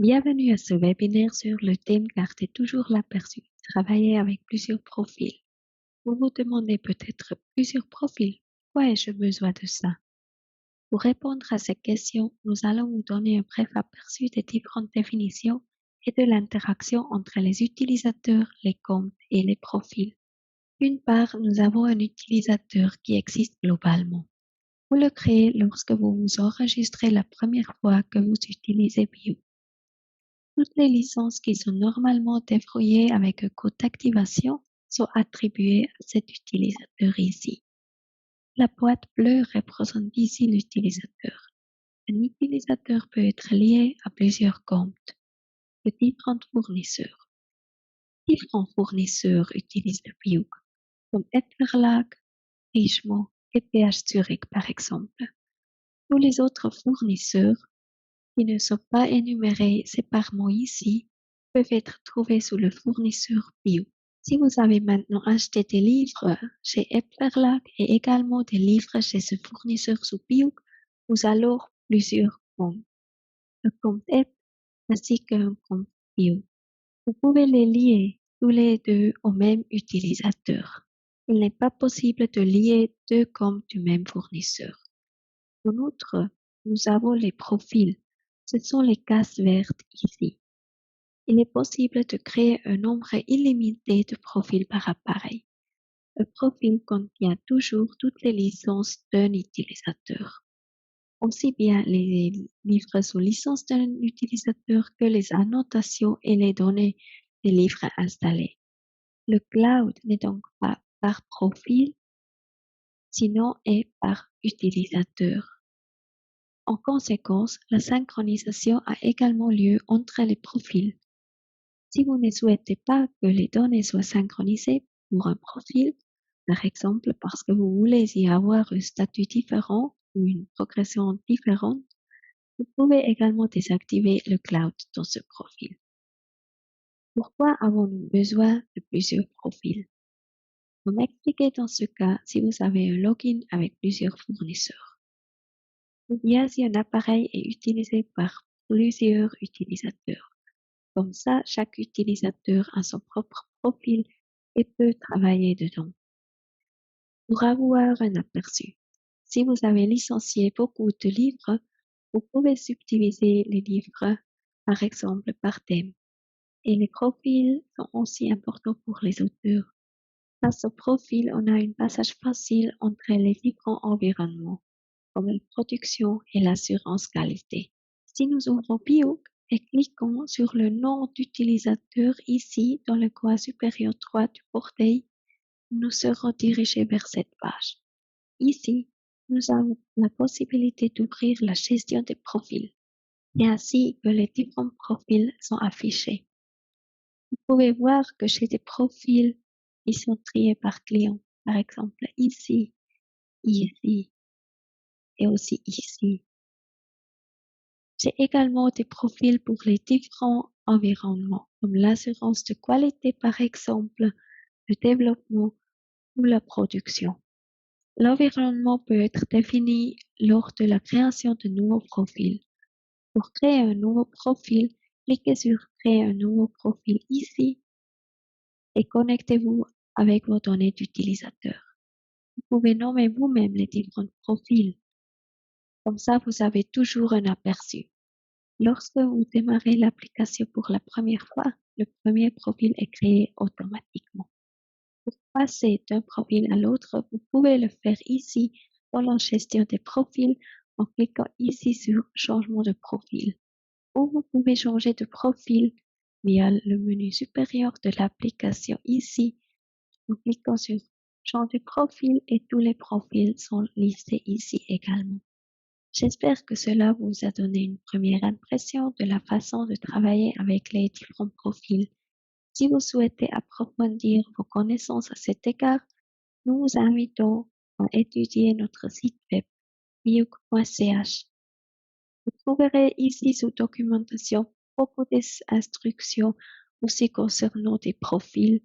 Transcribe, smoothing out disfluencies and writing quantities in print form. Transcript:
Bienvenue à ce webinaire sur le thème Garder toujours l'aperçu. Travailler avec plusieurs profils. Vous vous demandez peut-être plusieurs profils. Pourquoi ai-je besoin de ça? Pour répondre à ces questions, nous allons vous donner un bref aperçu des différentes définitions et de l'interaction entre les utilisateurs, les comptes et les profils. D'une part, nous avons un utilisateur qui existe globalement. Vous le créez lorsque vous vous enregistrez la première fois que vous utilisez Bio. Toutes les licences qui sont normalement déverrouillées avec un code d'activation sont attribuées à cet utilisateur ici. La boîte bleue représente ici l'utilisateur. Un utilisateur peut être lié à plusieurs comptes de différents fournisseurs. Différents fournisseurs utilisent le Piuk, comme Etverlag, Richemont et PH Zurich par exemple. Tous les autres fournisseurs qui ne sont pas énumérés séparément ici peuvent être trouvés sous le fournisseur Bio. Si vous avez maintenant acheté des livres chez Verlag et également des livres chez ce fournisseur sous Bio, vous avez alors plusieurs comptes, un compte Ep ainsi qu'un compte Bio. Vous pouvez les lier tous les deux au même utilisateur. Il n'est pas possible de lier deux comptes du même fournisseur. En outre, nous avons les profils. Ce sont les cases vertes ici. Il est possible de créer un nombre illimité de profils par appareil. Un profil contient toujours toutes les licences d'un utilisateur, aussi bien les livres sous licence d'un utilisateur que les annotations et les données des livres installés. Le cloud n'est donc pas par profil, sinon est par utilisateur. En conséquence, la synchronisation a également lieu entre les profils. Si vous ne souhaitez pas que les données soient synchronisées pour un profil, par exemple parce que vous voulez y avoir un statut différent ou une progression différente, vous pouvez également désactiver le cloud dans ce profil. Pourquoi avons-nous besoin de plusieurs profils? Pour m'expliquer dans ce cas si vous avez un login avec plusieurs fournisseurs. Ou bien si un appareil est utilisé par plusieurs utilisateurs. Comme ça, chaque utilisateur a son propre profil et peut travailler dedans. Pour avoir un aperçu, si vous avez licencié beaucoup de livres, vous pouvez subdiviser les livres, par exemple par thème. Et les profils sont aussi importants pour les auteurs. Grâce au profil, on a un passage facile entre les différents environnements, comme la production et l'assurance qualité. Si nous ouvrons Bio et cliquons sur le nom d'utilisateur ici dans le coin supérieur droit du portail, nous serons dirigés vers cette page. Ici, nous avons la possibilité d'ouvrir la gestion des profils et ainsi que les différents profils sont affichés. Vous pouvez voir que j'ai des profils qui sont triés par client, par exemple ici, ici et aussi ici. J'ai également des profils pour les différents environnements, comme l'assurance de qualité par exemple, le développement ou la production. L'environnement peut être défini lors de la création de nouveaux profils. Pour créer un nouveau profil, cliquez sur Créer un nouveau profil ici et connectez-vous avec vos données d'utilisateur. Vous pouvez nommer vous-même les différents profils. Comme ça, vous avez toujours un aperçu. Lorsque vous démarrez l'application pour la première fois, le premier profil est créé automatiquement. Pour passer d'un profil à l'autre, vous pouvez le faire ici dans la gestion des profils en cliquant ici sur Changement de profil. Ou vous pouvez changer de profil via le menu supérieur de l'application ici en cliquant sur Changer de profil et tous les profils sont listés ici également. J'espère que cela vous a donné une première impression de la façon de travailler avec les différents profils. Si vous souhaitez approfondir vos connaissances à cet égard, nous vous invitons à étudier notre site web biuk.ch. Vous trouverez ici sous documentation beaucoup d'instructions aussi concernant des profils